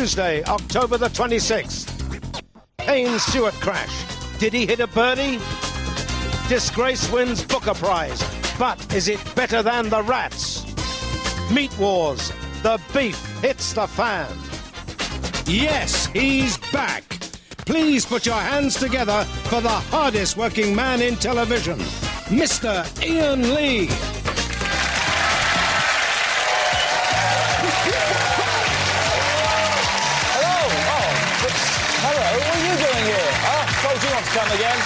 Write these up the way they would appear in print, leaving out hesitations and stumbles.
Tuesday, October the 26th. Iain Stewart crash. Did he hit a birdie? Disgrace wins Booker Prize. But is it better than the Rats? Meat Wars. The beef hits the fan. Yes, he's back. Please put your hands together for the hardest working man in television, Mr. Iain Lee. Hello, what are you doing here? Told you not to come again.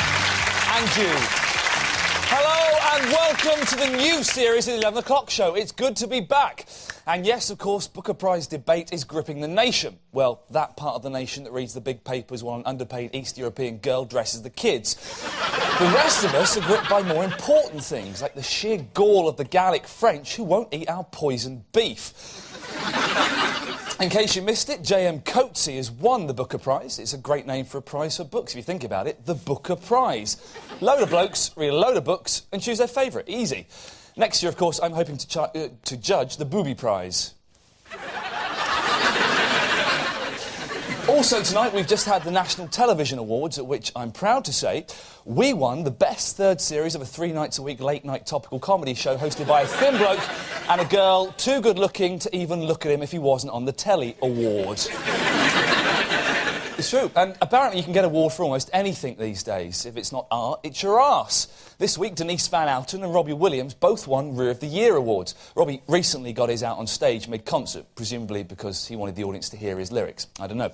And you. Hello and welcome to the new series of the 11 o'clock show. It's good to be back. And yes, of course, Booker Prize debate is gripping the nation. Well, that part of the nation that reads the big papers while an underpaid East European girl dresses the kids. The rest of us are gripped by more important things, like the sheer gall of the Gallic French who won't eat our poisoned beef. In case you missed it, J.M. Coetzee has won the Booker Prize. It's a great name for a prize for books, if you think about it. The Booker Prize. Load of blokes read a load of books and choose their favourite. Easy. Next year, of course, I'm hoping to judge the Booby Prize. Also tonight, we've just had the National Television Awards, at which I'm proud to say we won the best third series of a 3 nights a week late-night topical comedy show hosted by a thin bloke and a girl too good-looking to even look at him if he wasn't on the telly award. It's true, and apparently you can get an award for almost anything these days. If it's not art, it's your arse. This week, Denise Van Outen and Robbie Williams both won Rear of the Year awards. Robbie recently got his out on stage mid-concert, presumably because he wanted the audience to hear his lyrics. I don't know.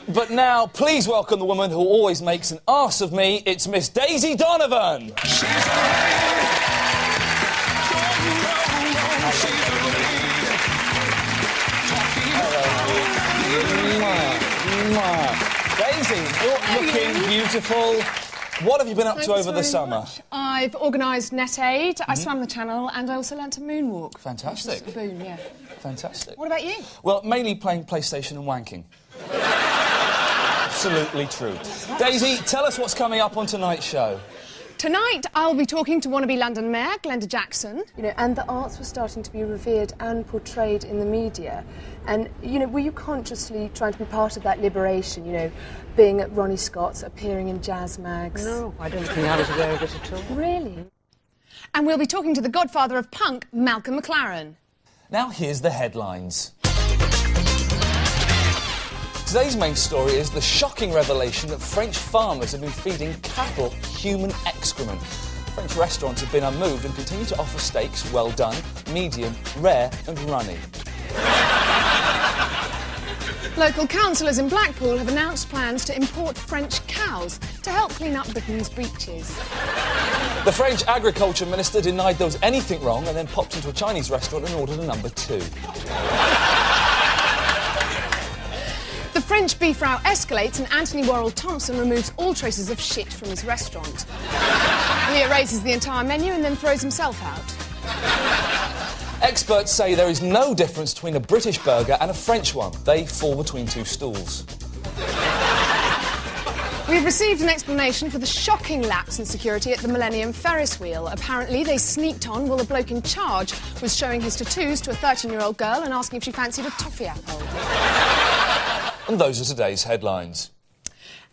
But now, please welcome the woman who always makes an arse of me. It's Miss Daisy Donovan. Daisy, you're looking beautiful. What have you been up to over the summer? I've organised NetAid, I swam the channel, and I also learnt to moonwalk. Fantastic. A boon, yeah. Fantastic. What about you? Well, mainly playing PlayStation and wanking. Absolutely true. Daisy, tell us what's coming up on tonight's show. Tonight, I'll be talking to wannabe London Mayor Glenda Jackson. You know, and the arts were starting to be revered and portrayed in the media. And, you know, were you consciously trying to be part of that liberation, you know, being at Ronnie Scott's, appearing in jazz mags? No, I don't think I was aware of it at all. Really? And we'll be talking to the godfather of punk, Malcolm McLaren. Now here's the headlines. Today's main story is the shocking revelation that French farmers have been feeding cattle human excrement. French restaurants have been unmoved and continue to offer steaks well done, medium, rare and runny. Local councillors in Blackpool have announced plans to import French cows to help clean up Britain's beaches. The French agriculture minister denied there was anything wrong and then popped into a Chinese restaurant and ordered a number 2. The French beef row escalates and Anthony Worrell Thompson removes all traces of shit from his restaurant. He erases the entire menu and then throws himself out. Experts say there is no difference between a British burger and a French one. They fall between two stools. We've received an explanation for the shocking lapse in security at the Millennium Ferris wheel. Apparently, they sneaked on while the bloke in charge was showing his tattoos to a 13-year-old girl and asking if she fancied a toffee apple. And those are today's headlines.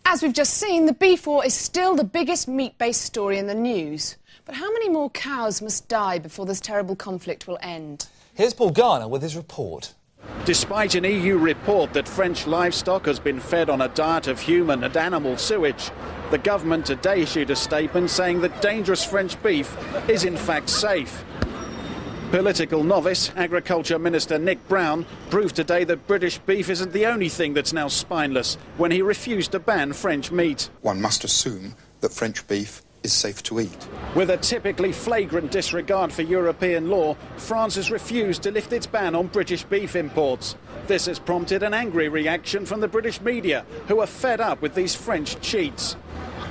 As we've just seen, the beef war is still the biggest meat-based story in the news. But how many more cows must die before this terrible conflict will end? Here's Paul Garner with his report. Despite an EU report that French livestock has been fed on a diet of human and animal sewage, the government today issued a statement saying that dangerous French beef is in fact safe. Political novice, Agriculture Minister Nick Brown, proved today that British beef isn't the only thing that's now spineless when he refused to ban French meat. One must assume that French beef is safe to eat. With a typically flagrant disregard for European law, France has refused to lift its ban on British beef imports. This has prompted an angry reaction from the British media, who are fed up with these French cheats.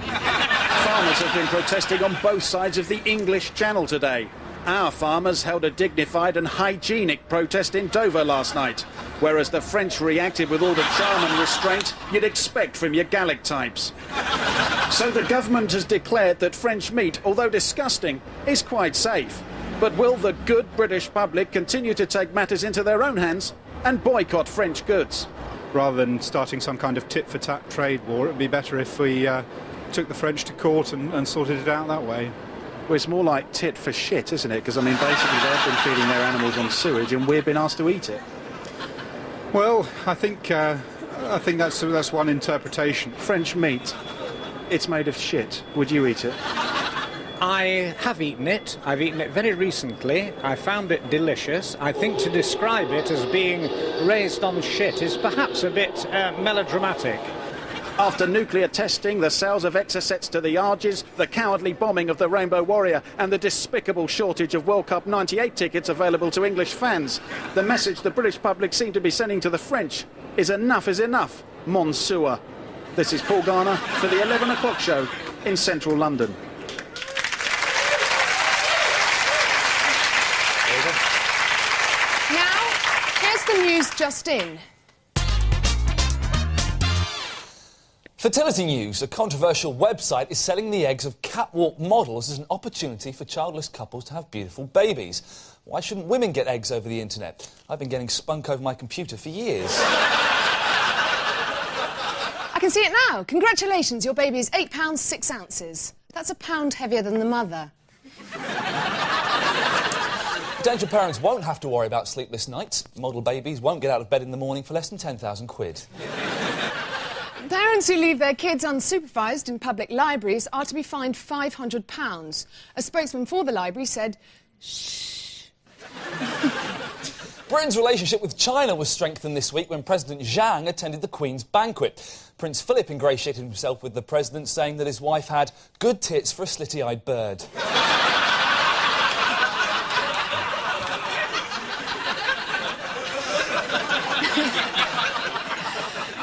Farmers have been protesting on both sides of the English Channel today. Our farmers held a dignified and hygienic protest in Dover last night, whereas the French reacted with all the charm and restraint you'd expect from your Gallic types. So the government has declared that French meat, although disgusting, is quite safe. But will the good British public continue to take matters into their own hands? and boycott French goods. Rather than starting some kind of tit-for-tat trade war, it would be better if we took the French to court and sorted it out that way. Well, it's more like tit for shit, isn't it? Because, I mean, basically they've been feeding their animals on sewage and we've been asked to eat it. Well, I think that's one interpretation. French meat, it's made of shit. Would you eat it? I have eaten it. I've eaten it very recently. I found it delicious. I think to describe it as being raised on shit is perhaps a bit melodramatic. After nuclear testing, the sales of Exocets to the Arges, the cowardly bombing of the Rainbow Warrior and the despicable shortage of World Cup 98 tickets available to English fans, the message the British public seem to be sending to the French is enough, Monsieur. This is Paul Garner for the 11 o'clock show in central London. Now, here's the news just in. Fertility news. A controversial website is selling the eggs of catwalk models as an opportunity for childless couples to have beautiful babies. Why shouldn't women get eggs over the internet? I've been getting spunk over my computer for years. I can see it now. Congratulations, your baby is 8 pounds 6 ounces. That's a pound heavier than the mother. Potential parents won't have to worry about sleepless nights. Model babies won't get out of bed in the morning for less than 10,000 quid. Parents who leave their kids unsupervised in public libraries are to be fined £500. A spokesman for the library said, shh. Britain's relationship with China was strengthened this week when President Zhang attended the Queen's banquet. Prince Philip ingratiated himself with the president, saying that his wife had good tits for a slitty-eyed bird.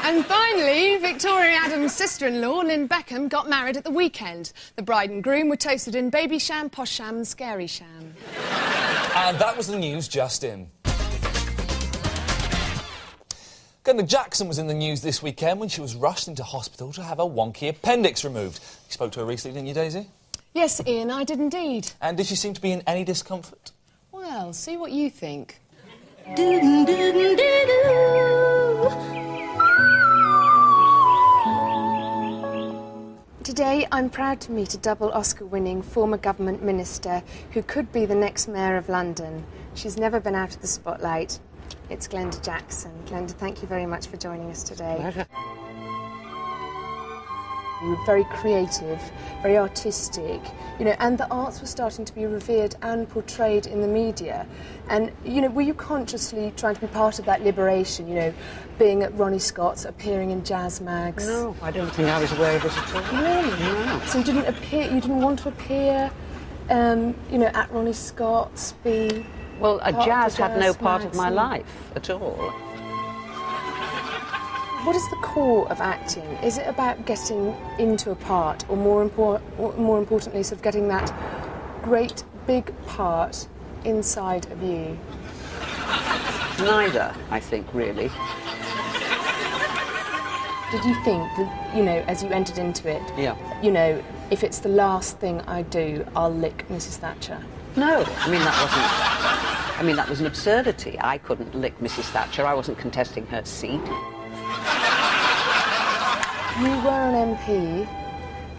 And finally, Victoria Adams' sister-in-law, Lynn Beckham, got married at the weekend. The bride and groom were toasted in Baby Sham, Posh Sham and Scary Sham. And that was the news just in. Gunnar Jackson was in the news this weekend when she was rushed into hospital to have her wonky appendix removed. You spoke to her recently, didn't you, Daisy? Yes, Ian, I did indeed. And did she seem to be in any discomfort? Well, see what you think. Today, I'm proud to meet a double Oscar-winning former government minister who could be the next mayor of London. She's never been out of the spotlight. It's Glenda Jackson. Glenda, thank you very much for joining us today. Pleasure. You were very creative, very artistic, you know, and the arts were starting to be revered and portrayed in the media. And, you know, were you consciously trying to be part of that liberation, you know, being at Ronnie Scott's, appearing in jazz mags? No, I don't think I was aware of it at all. Really? No. So you didn't want to appear, you know, at Ronnie Scott's, be... Well, jazz had no part of my magazine? life at all. What is the core of acting? Is it about getting into a part, or more importantly, sort of getting that great big part inside of you? Neither, I think, really. Did you think that, you know, as you entered into it, Yeah. you know, if it's the last thing I do, I'll lick Mrs. Thatcher? No, that was an absurdity. I couldn't lick Mrs. Thatcher. I wasn't contesting her seat. You were an MP.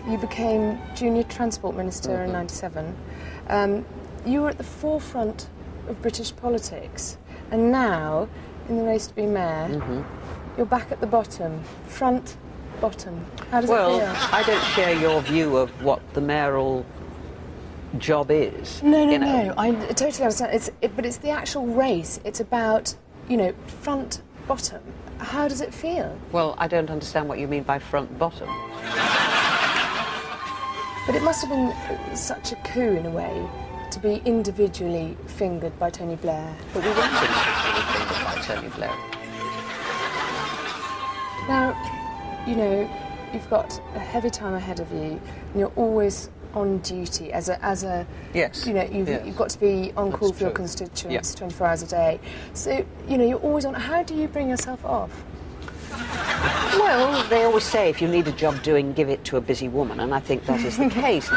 You became Junior Transport Minister in '97. You were at the forefront of British politics, and now, in the race to be mayor, you're back at the bottom. Front, bottom. How does it feel? Well, I don't share your view of what the mayoral job is. No, you know. no. I totally understand. But it's the actual race. It's about, you know, front, bottom. How does it feel? Well, I don't understand what you mean by front bottom. But it must have been such a coup, in a way, to be individually fingered by Tony Blair. But we weren't individually fingered by Tony Blair. Now, you know, you've got a heavy time ahead of you, and you're always on duty as a Yes. you know, you've got to be on call That's for your true. constituents Yeah. 24 hours a day. So, you know, you're always on. How do you bring yourself off? Well, they always say if you need a job doing, give it to a busy woman, and I think that is the case.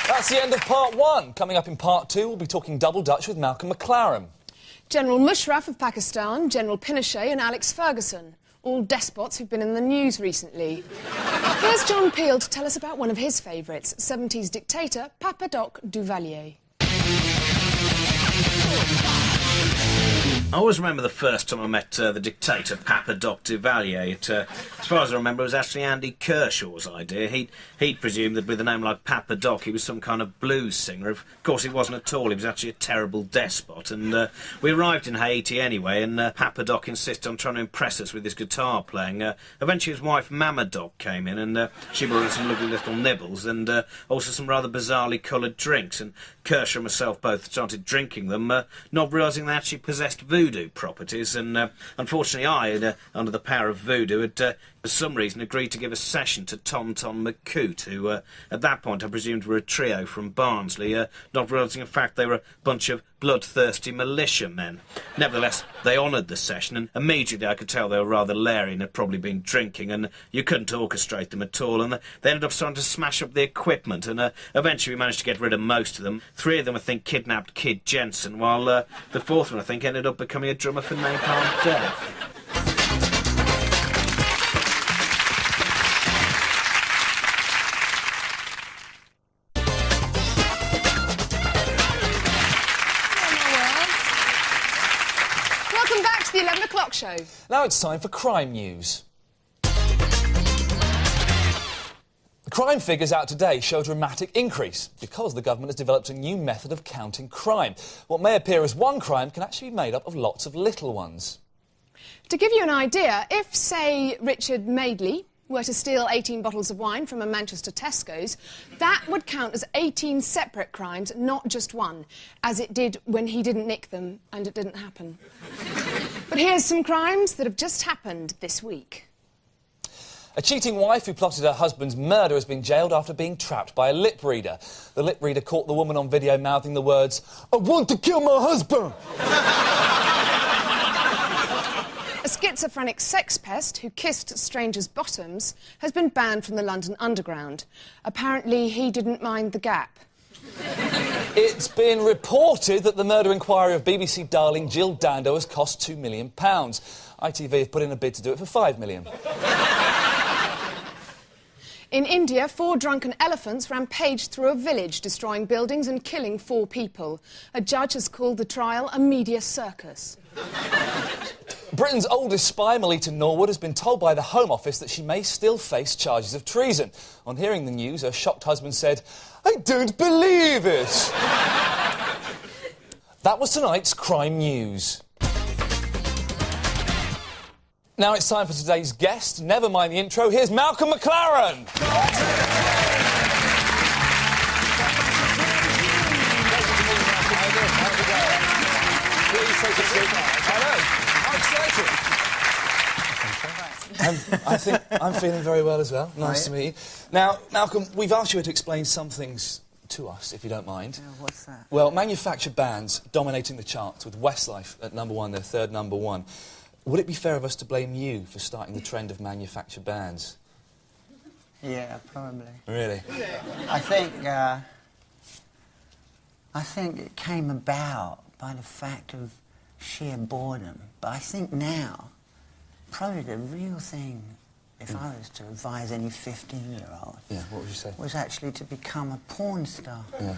That's the end of part one. Coming up in part two, we'll be talking double Dutch with Malcolm McLaren. General Musharraf of Pakistan, General Pinochet and Alex Ferguson. All despots who've been in the news recently. Here's John Peel to tell us about one of his favourites, 70s dictator Papa Doc Duvalier. I always remember the first time I met the dictator, Papa Doc Duvalier. As far as I remember, it was actually Andy Kershaw's idea. He'd presumed that with a name like Papa Doc, he was some kind of blues singer. Of course, he wasn't at all. He was actually a terrible despot. And we arrived in Haiti anyway, and Papa Doc insisted on trying to impress us with his guitar playing. Eventually, his wife, Mama Doc, came in, and she brought in some lovely little nibbles and also some rather bizarrely coloured drinks. And Kershaw and myself both started drinking them, not realising they actually possessed voodoo properties, and unfortunately I, under the power of voodoo, had for some reason agreed to give a session to Tom McCoot, who at that point I presumed were a trio from Barnsley, not realising in fact they were a bunch of bloodthirsty militiamen. Nevertheless, they honoured the session, and immediately I could tell they were rather leery and had probably been drinking, and you couldn't orchestrate them at all, and they ended up starting to smash up the equipment, and eventually we managed to get rid of most of them. 3 of them, I think, kidnapped Kid Jensen, while the 4th one, I think, ended up becoming a drummer for Napalm Death. Welcome back to the 11 o'clock show. Now it's time for crime news. The crime figures out today show a dramatic increase because the government has developed a new method of counting crime. What may appear as one crime can actually be made up of lots of little ones. To give you an idea, if, say, Richard Madeley were to steal 18 bottles of wine from a Manchester Tesco's, that would count as 18 separate crimes, not just one, as it did when he didn't nick them and it didn't happen. But here's some crimes that have just happened this week. A cheating wife who plotted her husband's murder has been jailed after being trapped by a lip reader. The lip reader caught the woman on video mouthing the words, "I want to kill my husband!" A schizophrenic sex pest who kissed strangers' bottoms has been banned from the London Underground. Apparently, he didn't mind the gap. It's been reported that the murder inquiry of BBC darling Jill Dando has cost £2 million. ITV have put in a bid to do it for £5 million. In India, 4 drunken elephants rampaged through a village, destroying buildings and killing 4 people. A judge has called the trial a media circus. Britain's oldest spy, Melita Norwood, has been told by the Home Office that she may still face charges of treason. On hearing the news, her shocked husband said, "I don't believe it." That was tonight's crime news. Now it's time for today's guest. Never mind the intro, here's Malcolm McLaren. Please take a seat. I think I'm feeling very well as well. Nice to meet you. Now, Malcolm, we've asked you to explain some things to us, if you don't mind. Yeah, what's that? Well, manufactured bands dominating the charts with Westlife at #1, their 3rd #1. Would it be fair of us to blame you for starting the trend of manufactured bands? Yeah, probably. Really? I think it came about by the fact of sheer boredom. But I think now, probably the real thing, if I was to advise any 15-year-old, what would you say? was actually to become a porn star. Yeah.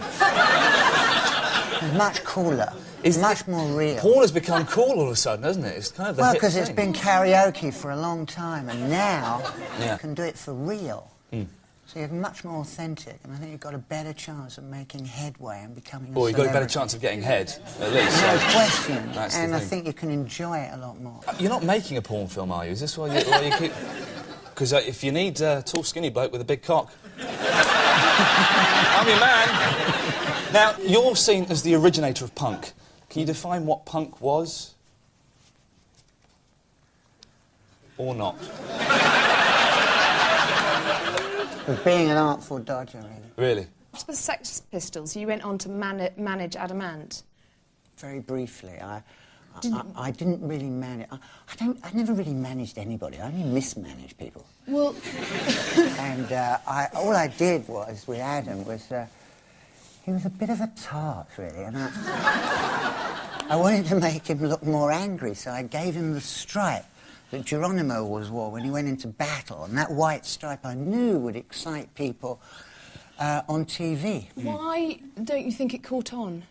It's much cooler. It's much more real. Porn has become cool all of a sudden, hasn't it? It's kind of the Well, hit because it's thing. been karaoke for a long time, and now you can do it for real. So you're much more authentic, and I think you've got a better chance of making headway and becoming a Or you've got a better celebrity. chance of getting head, at least. No question. That's the And I thing. think you can enjoy it a lot more. You're not making a porn film, are you? Is this why you keep... Because if you need a tall, skinny bloke with a big cock... I'm your man. Now, you're seen as the originator of punk. Can you define what punk was? Or not? Of being an artful dodger, really. Really? After the Sex Pistols, you went on to manage Adamant. Very briefly, I didn't really manage... I never really managed anybody. I only mismanaged people. Well... And all I did was, with Adam, was... he was a bit of a tart, really, and I wanted to make him look more angry, so I gave him the stripe that Geronimo always wore when he went into battle, and that white stripe I knew would excite people on TV. Why don't you think it caught on?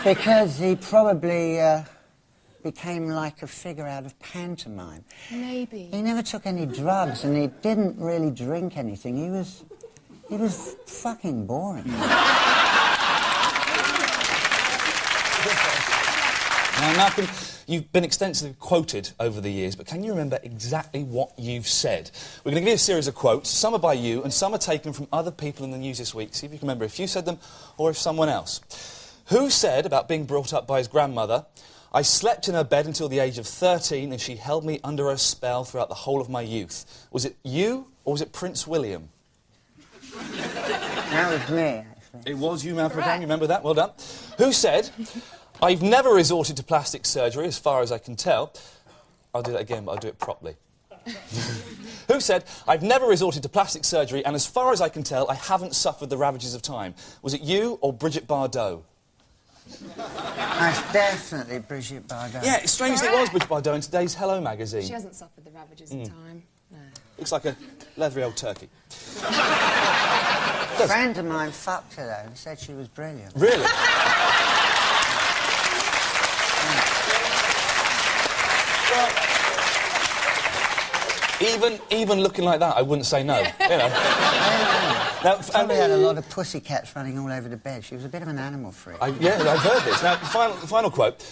Because he probably became like a figure out of pantomime. Maybe. He never took any drugs, and he didn't really drink anything. He was fucking boring. Now, Malcolm, you've been extensively quoted over the years, but can you remember exactly what you've said? We're going to give you a series of quotes. Some are by you, and some are taken from other people in the news this week. See if you can remember if you said them or if someone else. Who said about being brought up by his grandmother, "I slept in her bed until the age of 13 and she held me under her spell throughout the whole of my youth"? Was it you or was it Prince William? That was me, actually. It was you, Malcolm. You remember that? Well done. Who said, "I've never resorted to plastic surgery as far as I can tell"? I'll do that again, but I'll do it properly. Who said, "I've never resorted to plastic surgery and as far as I can tell, I haven't suffered the ravages of time"? Was it you or Brigitte Bardot? That's definitely Brigitte Bardot. Yeah, strangely it was Brigitte Bardot in today's Hello magazine. She hasn't suffered the ravages of time. No. Looks like a leathery old turkey. A friend of mine fucked her, though, and said she was brilliant. Really? Well, even looking like that, I wouldn't say no. You know. Now, Probably had a lot of pussycats running all over the bed. She was a bit of an animal freak. Yeah, I've heard this. Now, final quote.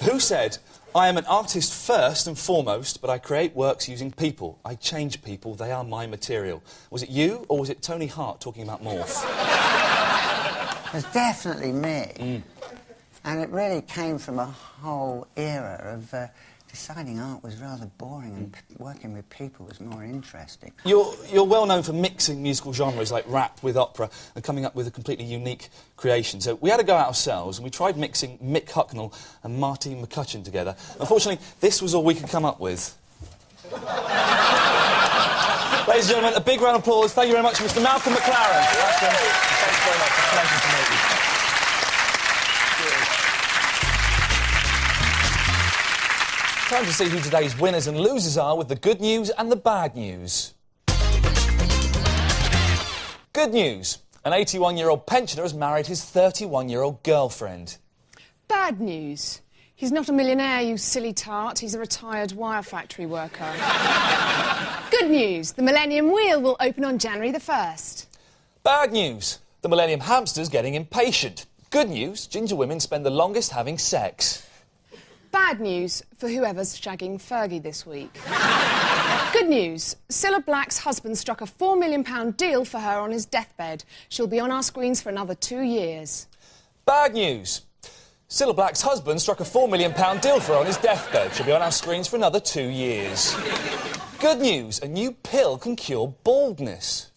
Who said, "I am an artist first and foremost, but I create works using people. I change people, they are my material"? Was it you, or was it Tony Hart talking about Morph? It was definitely me. And it really came from a whole era of deciding art was rather boring and working with people was more interesting. You're well known for mixing musical genres like rap with opera and coming up with a completely unique creation. So we had to go out ourselves and we tried mixing Mick Hucknall and Marty McCutcheon together. Unfortunately, this was all we could come up with. Ladies and gentlemen, a big round of applause. Thank you very much, Mr. Malcolm McLaren. Thanks very much. It's a pleasure to meet you. Time to see who today's winners and losers are with the good news and the bad news. Good news. An 81-year-old pensioner has married his 31-year-old girlfriend. Bad news. He's not a millionaire, you silly tart. He's a retired wire factory worker. Good news. The Millennium Wheel will open on January the 1st. Bad news. The Millennium Hamster's getting impatient. Good news. Ginger women spend the longest having sex. Bad news for whoever's shagging Fergie this week. Good news. Cilla Black's husband struck a £4 million deal for her on his deathbed. She'll be on our screens for another 2 years. Bad news. Cilla Black's husband struck a £4 million deal for her on his deathbed. She'll be on our screens for another 2 years. Good news. A new pill can cure baldness.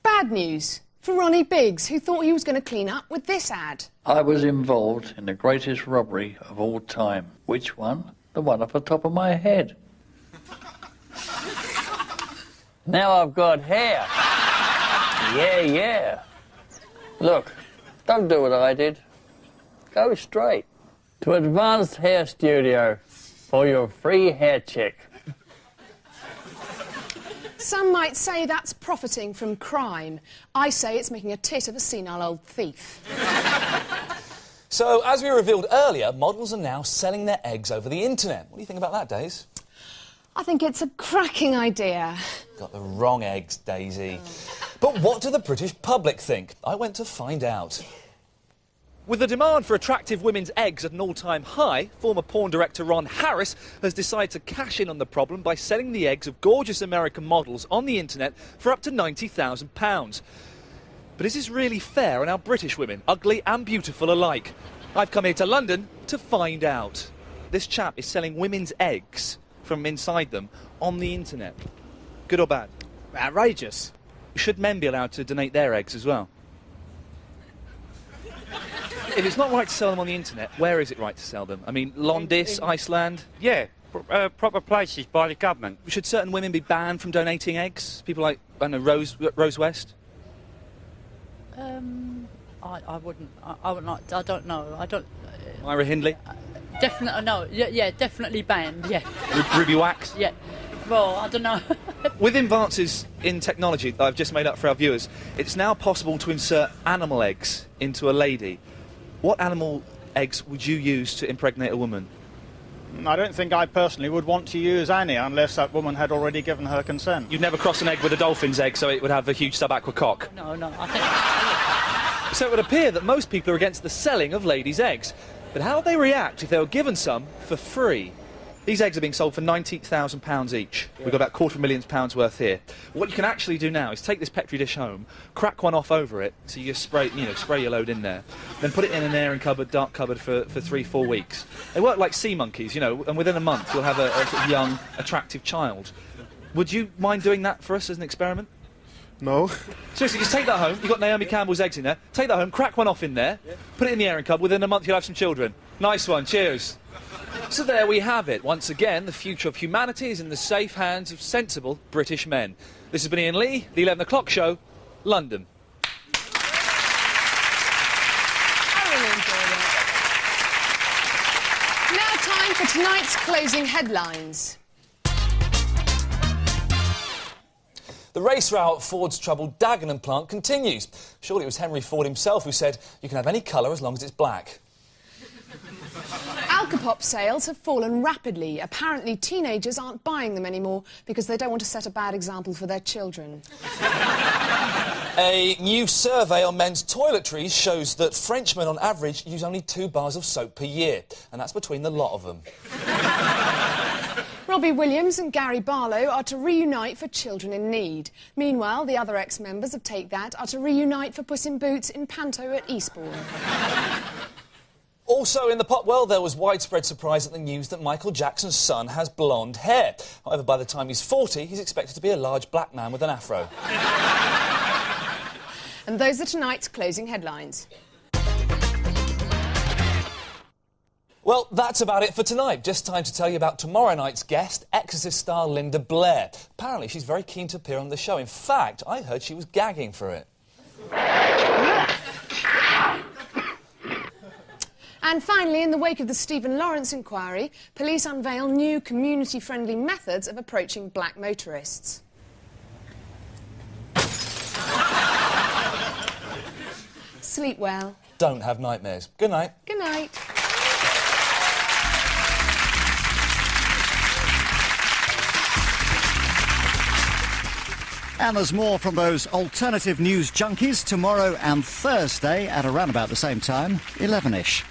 Bad news for Ronnie Biggs, who thought he was going to clean up with this ad. I was involved in the greatest robbery of all time. Which one? The one off the top of my head. Now I've got hair. Yeah. Look, don't do what I did. Go straight to Advanced Hair Studio for your free hair check. Some might say that's profiting from crime. I say it's making a tit of a senile old thief. So, as we revealed earlier, models are now selling their eggs over the internet. What do you think about that, Daisy? I think it's a cracking idea. Got the wrong eggs, Daisy. But what do the British public think? I went to find out. With the demand for attractive women's eggs at an all-time high, former porn director Ron Harris has decided to cash in on the problem by selling the eggs of gorgeous American models on the internet for up to £90,000. But is this really fair on our British women, ugly and beautiful alike? I've come here to London to find out. This chap is selling women's eggs from inside them on the internet. Good or bad? Outrageous. Should men be allowed to donate their eggs as well? If it's not right to sell them on the internet, where is it right to sell them? I mean, Londis, Iceland? Yeah, proper places by the government. Should certain women be banned from donating eggs? People like, I don't know, Rose West? I wouldn't. I would not. I don't know. I don't. Myra Hindley? Definitely no. Yeah, definitely banned. Yeah. Ruby Wax? Yeah. Well, I don't know. With advances in technology that I've just made up for our viewers, it's now possible to insert animal eggs into a lady. What animal eggs would you use to impregnate a woman? I don't think I personally would want to use any unless that woman had already given her consent. You'd never cross an egg with a dolphin's egg so it would have a huge subaqua cock? No, I think... So it would appear that most people are against the selling of ladies' eggs. But how would they react if they were given some for free? These eggs are being sold for £90,000 each. We've got about £250,000 worth here. What you can actually do now is take this Petri dish home, crack one off over it, so you just spray your load in there, then put it in an airing cupboard, dark cupboard for 3-4 weeks. They work like sea monkeys, and within a month you'll have a sort of young, attractive child. Would you mind doing that for us as an experiment? No. Seriously, just take that home. You've got Naomi Campbell's eggs in there. Take that home, crack one off in there, put it in the airing cupboard. Within a month you'll have some children. Nice one, cheers. So there we have it. Once again, the future of humanity is in the safe hands of sensible British men. This has been Iain Lee, The 11 O'Clock Show, London. I really enjoyed it. Now time for tonight's closing headlines. The race row at Ford's troubled Dagenham plant continues. Surely it was Henry Ford himself who said, you can have any colour as long as it's black. Alcopop sales have fallen rapidly. Apparently, teenagers aren't buying them anymore because they don't want to set a bad example for their children. A new survey on men's toiletries shows that Frenchmen, on average, use only 2 bars of soap per year, and that's between the lot of them. Robbie Williams and Gary Barlow are to reunite for children in need. Meanwhile, the other ex-members of Take That are to reunite for Puss in Boots in Panto at Eastbourne. Also in the pop world, there was widespread surprise at the news that Michael Jackson's son has blonde hair. However, by the time he's 40, he's expected to be a large black man with an afro. And those are tonight's closing headlines. Well, that's about it for tonight. Just time to tell you about tomorrow night's guest, Exorcist star Linda Blair. Apparently, she's very keen to appear on the show. In fact, I heard she was gagging for it. And finally, in the wake of the Stephen Lawrence inquiry, police unveil new community-friendly methods of approaching black motorists. Sleep well. Don't have nightmares. Good night. Good night. And there's more from those alternative news junkies tomorrow and Thursday at around about the same time, 11ish.